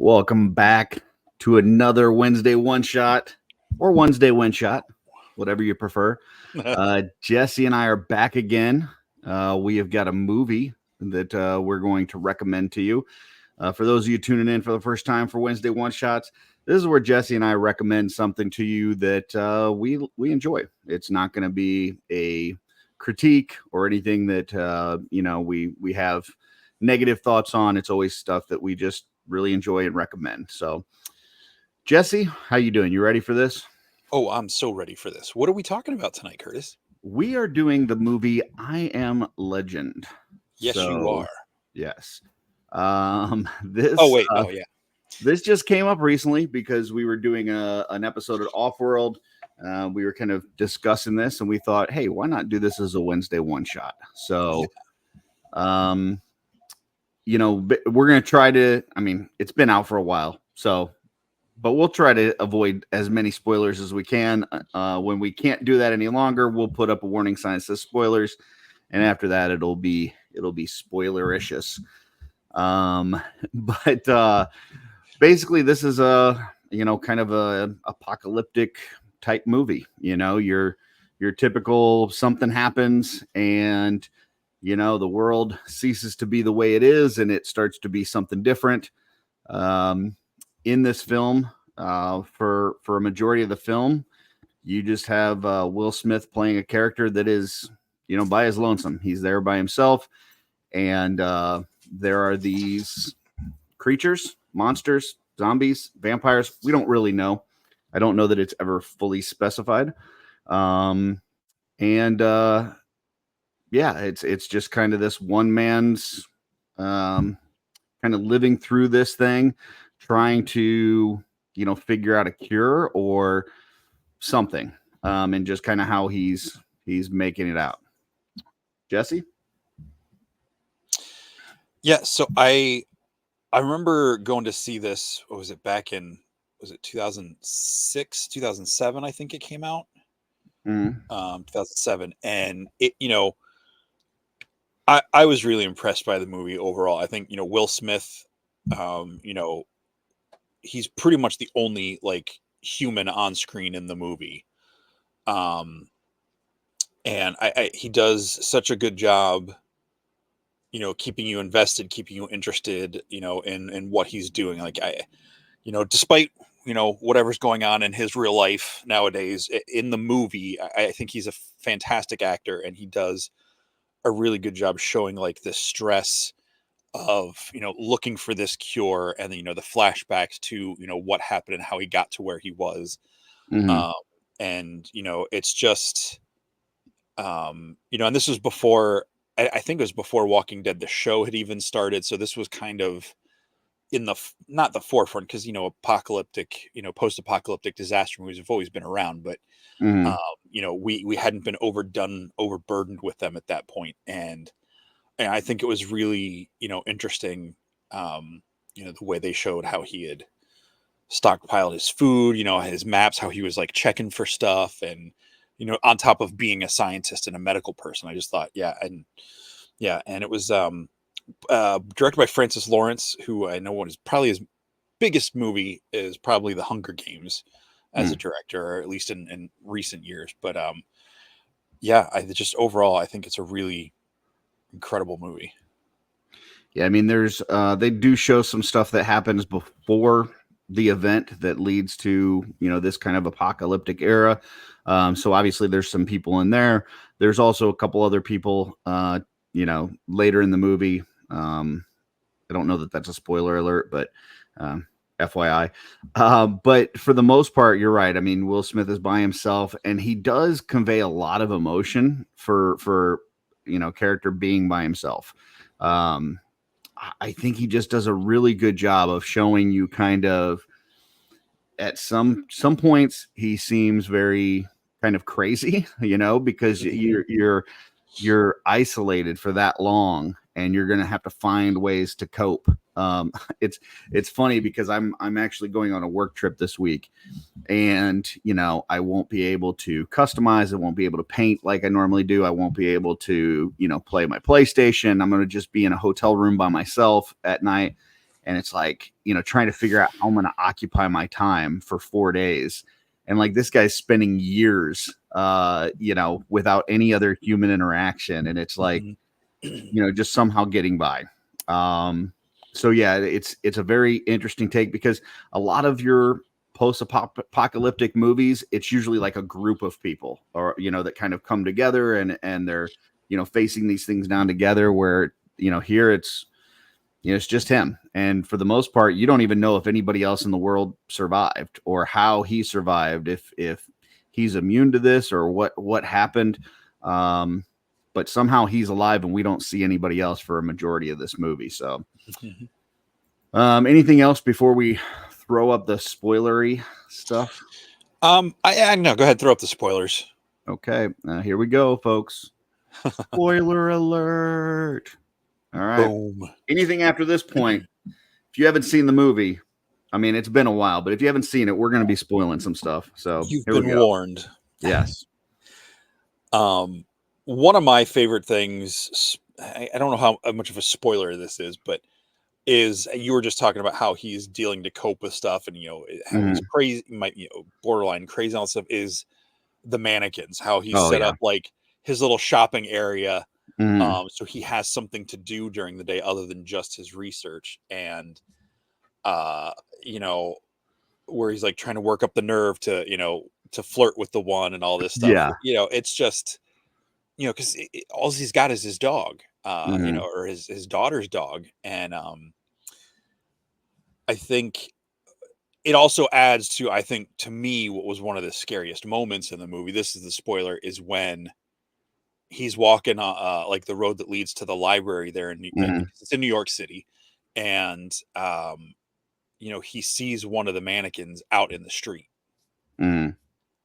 Welcome back to another Wednesday one shot or Wednesday one shot, whatever you prefer. Jesse and I are back again. We have got a movie that we're going to recommend to you. For those of you tuning in for the first time for Wednesday one shots, this is where Jesse and I recommend something to you that we enjoy. It's not going to be a critique or anything that we have negative thoughts on. It's always stuff that we just really enjoy and recommend. So, Jesse, how you doing? You ready for this? Oh, I'm so ready for this. What are we talking about tonight, Curtis? We are doing the movie I Am Legend. Yes, you are. Yes. This. Oh wait, no, yeah. This just came up recently because we were doing an episode at Offworld. We were kind of discussing this, and we thought, hey, why not do this as a Wednesday one shot? So, we're going to try to. I mean, it's been out for a while, but we'll try to avoid as many spoilers as we can. When we can't do that any longer, we'll put up a warning sign that says spoilers, and after that, it'll be spoilericious. But basically, this is a kind of a apocalyptic type movie. Your typical something happens and the world ceases to be the way it is and it starts to be something different. In this film, for a majority of the film, you just have Will Smith playing a character that is by his lonesome. He's there by himself, and there are these creatures, monsters, zombies, vampires. We don't really know. I don't know that it's ever fully specified. It's just kind of this one man's kind of living through this thing, trying to figure out a cure or something, and just kind of how he's making it out. Jesse? Yeah, so I remember going to see this. What was it, back in, was it 2006, 2007? I think it came out. 2007, and it, I was really impressed by the movie overall. I think Will Smith, he's pretty much the only human on screen in the movie, and he does such a good job keeping you invested, keeping you interested, in what he's doing. Despite, whatever's going on in his real life nowadays, in the movie, I think he's a fantastic actor, and he does a really good job showing the stress of, looking for this cure, and the flashbacks to, what happened and how he got to where he was. Mm-hmm. And, it's just, and this was before, I think it was before Walking Dead, the show, had even started. So this was kind of in not the forefront, because, apocalyptic, post-apocalyptic disaster movies have always been around, but, we hadn't been overburdened with them at that point. And I think it was really, interesting, the way they showed how he had stockpiled his food, his maps, how he was checking for stuff, and, on top of being a scientist and a medical person. I just thought, and it was directed by Francis Lawrence, who I know what is probably his biggest movie is probably The Hunger Games as a director, or at least in recent years. But I think it's a really incredible movie. Yeah, I mean, there's they do show some stuff that happens before the event that leads to this kind of apocalyptic era. So obviously there's some people in there. There's also a couple other people later in the movie. I don't know that that's a spoiler alert, but FYI. But for the most part, you're right. I mean, Will Smith is by himself, and he does convey a lot of emotion for character being by himself. I think he just does a really good job of showing you kind of, at some points he seems very kind of crazy, because you're isolated for that long, and you're going to have to find ways to cope. It's funny because I'm actually going on a work trip this week, and I won't be able to customize. I won't be able to paint like I normally do. I won't be able to play my PlayStation. I'm going to just be in a hotel room by myself at night, and it's like, trying to figure out how I'm going to occupy my time for 4 days. And like this guy's spending years, without any other human interaction. And it's like, Mhm. just somehow getting by. So yeah, it's a very interesting take because a lot of your post-apocalyptic movies, it's usually like a group of people, or that kind of come together and they're facing these things down together. Where here it's just him, and for the most part, you don't even know if anybody else in the world survived or how he survived, if he's immune to this or what happened. Um, but somehow he's alive and we don't see anybody else for a majority of this movie. So, anything else before we throw up the spoilery stuff? I no, go ahead, throw up the spoilers. Okay, here we go, folks. Spoiler alert. All right. Boom. Anything after this point, if you haven't seen the movie, I mean, it's been a while, but if you haven't seen it, we're going to be spoiling some stuff. So You've here we been go. warned. Yes. One of my favorite things, I don't know how much of a spoiler this is, but is you were just talking about how he's dealing to cope with stuff and, how he's Mhm. crazy, might, borderline crazy and all that stuff is the mannequins, how he's Oh set yeah. up like his little shopping area. Mhm. So he has something to do during the day other than just his research. And, uh, you know, where he's like trying to work up the nerve to, to flirt with the one and all this stuff. Yeah. It's just, because all he's got is his dog, Mhm. or his daughter's dog. And I think it also adds to, I think, to me, what was one of the scariest moments in the movie. This is the spoiler, is when he's walking like the road that leads to the library there Mhm. it's in New York City, and he sees one of the mannequins out in the street. Mhm.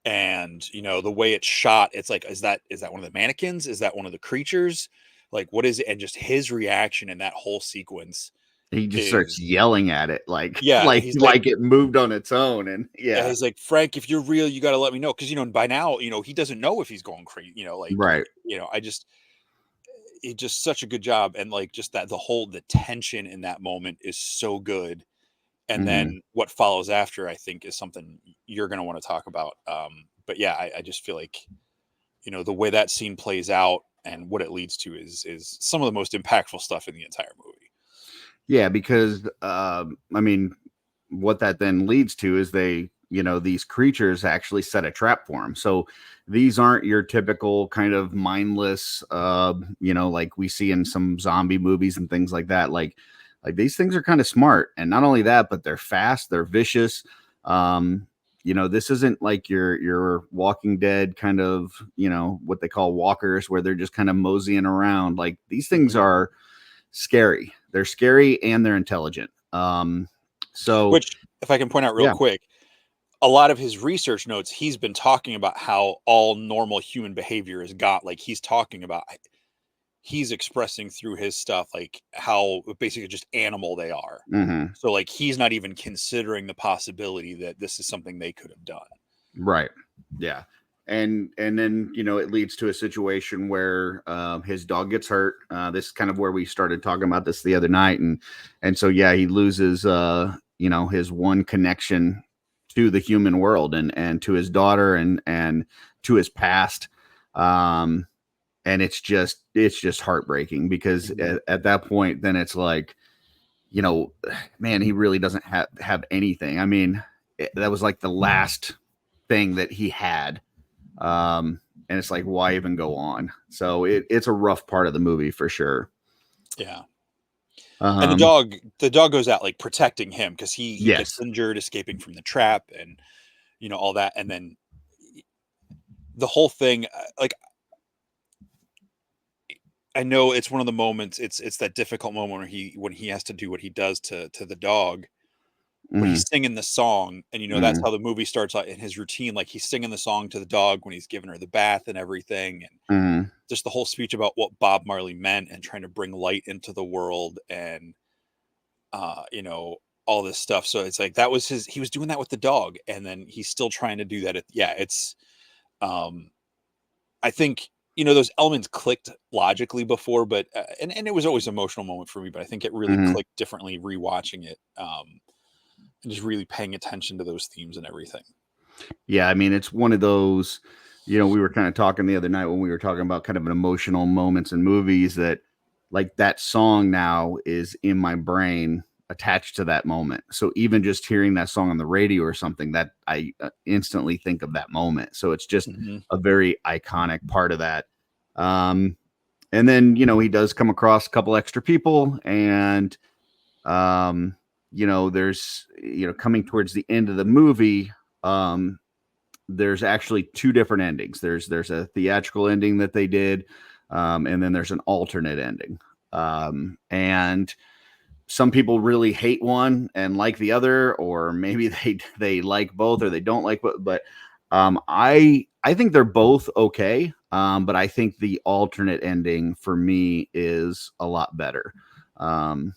And the way it's shot, it's like, is that one of the mannequins, is that one of the creatures, like what is it? And just his reaction in that whole sequence He just starts is, yelling at it like yeah, like he's like, like it moved on its own, and yeah, yeah. he's like, Frank, if you're real, you got to let me know, because by now, he doesn't know if he's going crazy, like, Right. I just, he just such a good job. And like, just that the tension in that moment is so good. And Mhm. then what follows after, I think, is something you're going to want to talk about. But yeah, I just feel like, the way that scene plays out and what it leads to is some of the most impactful stuff in the entire movie. Yeah, because I mean, what that then leads to is these creatures actually set a trap for him. So these aren't your typical kind of mindless, like we see in some zombie movies and things like that. Like these things are kind of smart, and not only that, but they're fast, they're vicious. Um, this isn't like your Walking Dead kind of, what they call walkers, where they're just kind of moseying around. Like these things Mhm. are scary. They're scary and they're intelligent. So Which, if I can point out real yeah. quick, a lot of his research notes, he's been talking about how all normal human behavior is got. Like he's expressing through his stuff, like how basically just animal they are. Hmm. So like he's not even considering the possibility that this is something they could have done. Right. Yeah. And then it leads to a situation where his dog gets hurt. This is kind of where we started talking about this the other night, and so yeah, he loses his one connection to the human world and to his daughter and to his past. Um, and it's just heartbreaking because Mhm. at that point, then it's like, you know, man, he really doesn't have anything. I mean, that was like the last thing that he had. And it's like, why even go on? So it's a rough part of the movie for sure. Yeah. And the Um, dog the dog goes out like protecting him because he gets yes. injured escaping from the trap, and all that. And then the whole thing, like, I know it's one of the moments, it's that difficult moment where he has to do what he does to the dog, but Hmm. he's singing the song, and that's Hmm. how the movie starts out in his routine. Like, he's singing the song to the dog when he's giving her the bath and everything, and Hmm. just the whole speech about what Bob Marley meant and trying to bring light into the world, and all this stuff. So it's like that was he was doing that with the dog, and then he's still trying to do that. Yeah, it's, um, I think, those elements clicked logically before, but and it was always an emotional moment for me, but I think it really Mhm. clicked differently rewatching it, and just really paying attention to those themes and everything. Yeah, I mean, it's one of those, we were kind of talking the other night when we were talking about kind of an emotional moments in movies that like that song now is in my brain attached to that moment. So even just hearing that song on the radio or something that I instantly think of that moment. So it's just Mhm. a very iconic part of that. Um, and then, he does come across a couple extra people and um, there's, coming towards the end of the movie, um, there's actually two different endings. There's a theatrical ending that they did, and then there's an alternate ending. And some people really hate one and like the other, or maybe they like both or they don't like both. But I think they're both okay. But I think the alternate ending for me is a lot better. Um,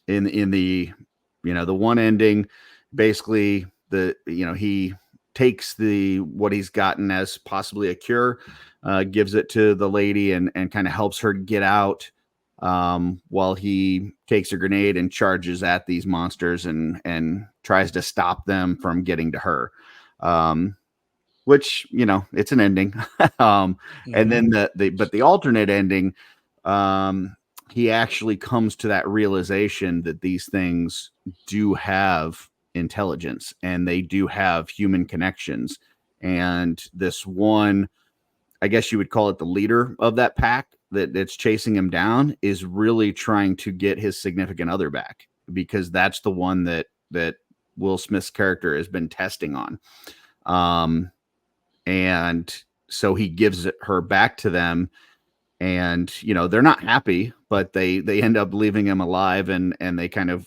in the the one ending, basically he takes the what he's gotten as possibly a cure, gives it to the lady and kind of helps her get out, while he takes a grenade and charges at these monsters and tries to stop them from getting to her, which it's an ending. And Mhm. then the alternate ending, um he actually comes to that realization that these things do have intelligence and they do have human connections, and this one, I guess you would call it the leader of that pack that's chasing him down, is really trying to get his significant other back, because that's the one that Will Smith's character has been testing on. Um and so he gives her back to them, and they're not happy, but they end up leaving him alive, and they kind of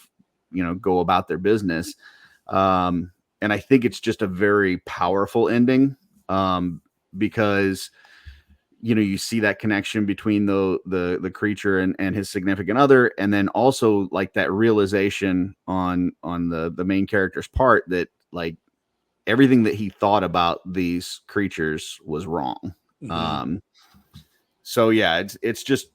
go about their business. And I think it's just a very powerful ending, because you see that connection between the creature and his significant other, and then also like that realization on the main character's part that like everything that he thought about these creatures was wrong. Mhm. um so yeah, it's just,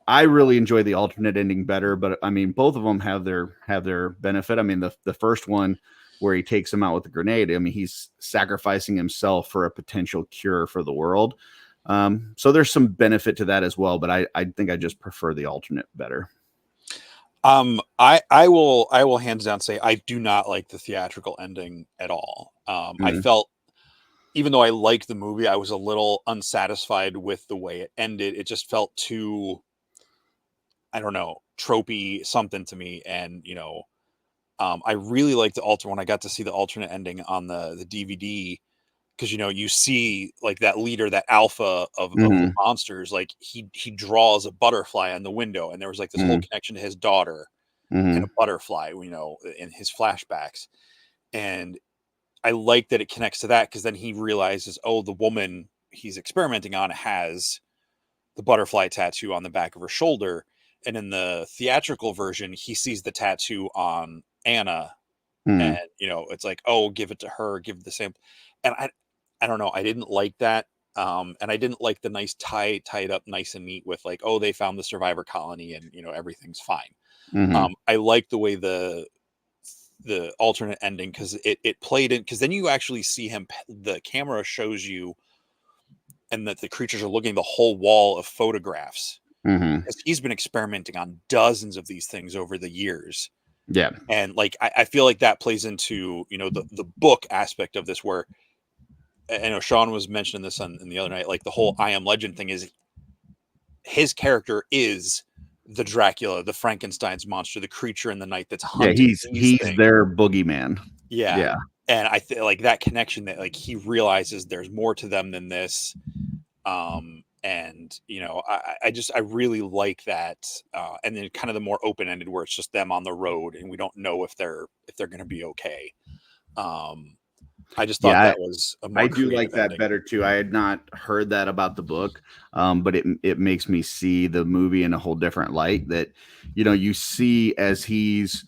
I really enjoy the alternate ending better, but I mean, both of them have their benefit. I mean, the first one where he takes him out with the grenade, I mean, he's sacrificing himself for a potential cure for the world. So there's some benefit to that as well, but I think I just prefer the alternate better. I will hands down say I do not like the theatrical ending at all. I Mhm. felt, even though I liked the movie, I was a little unsatisfied with the way it ended. It just felt too, I don't know, tropey something to me. And I really liked the alter when I got to see the alternate ending on the DVD, because you see like that leader, that alpha of the Mhm. monsters, like he draws a butterfly on the window, and there was like this whole Mhm. connection to his daughter and a Mhm. butterfly, in his flashbacks. And I like that it connects to that, because then he realizes, oh, the woman he's experimenting on has the butterfly tattoo on the back of her shoulder. And in the theatrical version, he sees the tattoo on Anna, and Mhm. it's like, oh, give it to her, give it the same. And I don't know, I didn't like that. And I didn't like the nice tied up nice and neat with like, oh, they found the survivor colony and everything's fine. Mhm. I like the way the alternate ending, because it played in, because then you actually see him, the camera shows you, and that the creatures are looking at the whole wall of photographs, Mhm. because he's been experimenting on dozens of these things over the years. Yeah. And like I feel like that plays into the book aspect of this, where I know Sean was mentioning this on in the other night, like the whole I Am Legend thing is, his character is the Dracula, the Frankenstein's monster, the creature in the night that's Yeah, hunting these he's things. their boogeyman. Yeah. Yeah. And I feel like that connection, that like he realizes there's more to them than this. And I really like that. And then kind of the more open-ended, where it's just them on the road and we don't know if they're going to be okay. Um, I just thought Yeah, that was a I more do like creative that ending. better too. I had not heard that about the book, but it makes me see the movie in a whole different light. That you see as he's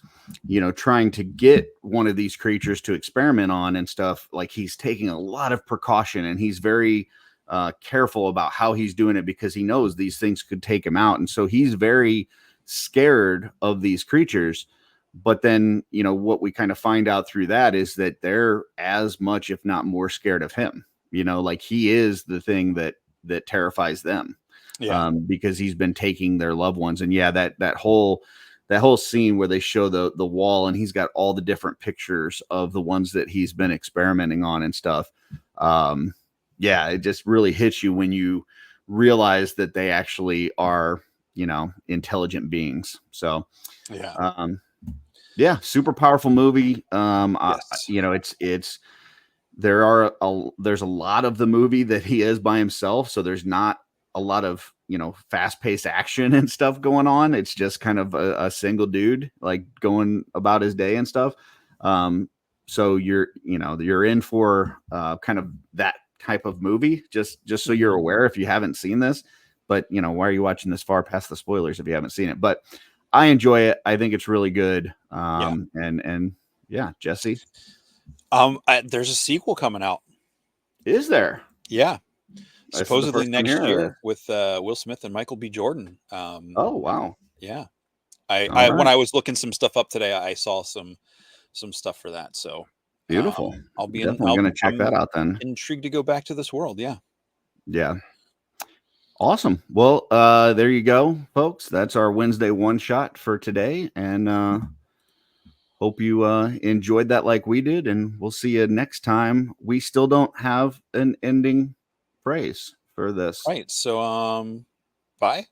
trying to get one of these creatures to experiment on and stuff. Like he's taking a lot of precaution, and he's very careful about how he's doing it because he knows these things could take him out, and so he's very scared of these creatures. But then, what we kind of find out through that is that they're as much, if not more, scared of him. Like he is the thing that terrifies them, Yeah. because he's been taking their loved ones. And yeah, that whole scene where they show the wall and he's got all the different pictures of the ones that he's been experimenting on and stuff. Yeah, it just really hits you when you realize that they actually are, intelligent beings. So, Yeah. Yeah, super powerful movie. Yes. It's there's a lot of the movie that he is by himself, so there's not a lot of fast-paced action and stuff going on. It's just kind of a single dude like going about his day and stuff. So you're in for kind of that type of movie, just so you're aware if you haven't seen this. But why are you watching this far past the spoilers if you haven't seen it? But I enjoy it. I think it's really good. Yeah. And yeah, Jesse, There's a sequel coming out. is there? Yeah. This is the Supposedly first time next hearing of this. year with Will Smith and Michael B. Jordan. Oh wow! Yeah. All When right, I was looking some stuff up today, I saw some stuff for that. So beautiful. Definitely gonna check that I'm out then. intrigued to go back to this world. Yeah. Yeah, awesome. Well, there you go, folks. That's our Wednesday one shot for today, and hope you enjoyed that like we did. And we'll see you next time. We still don't have an ending phrase for this. Right. So bye.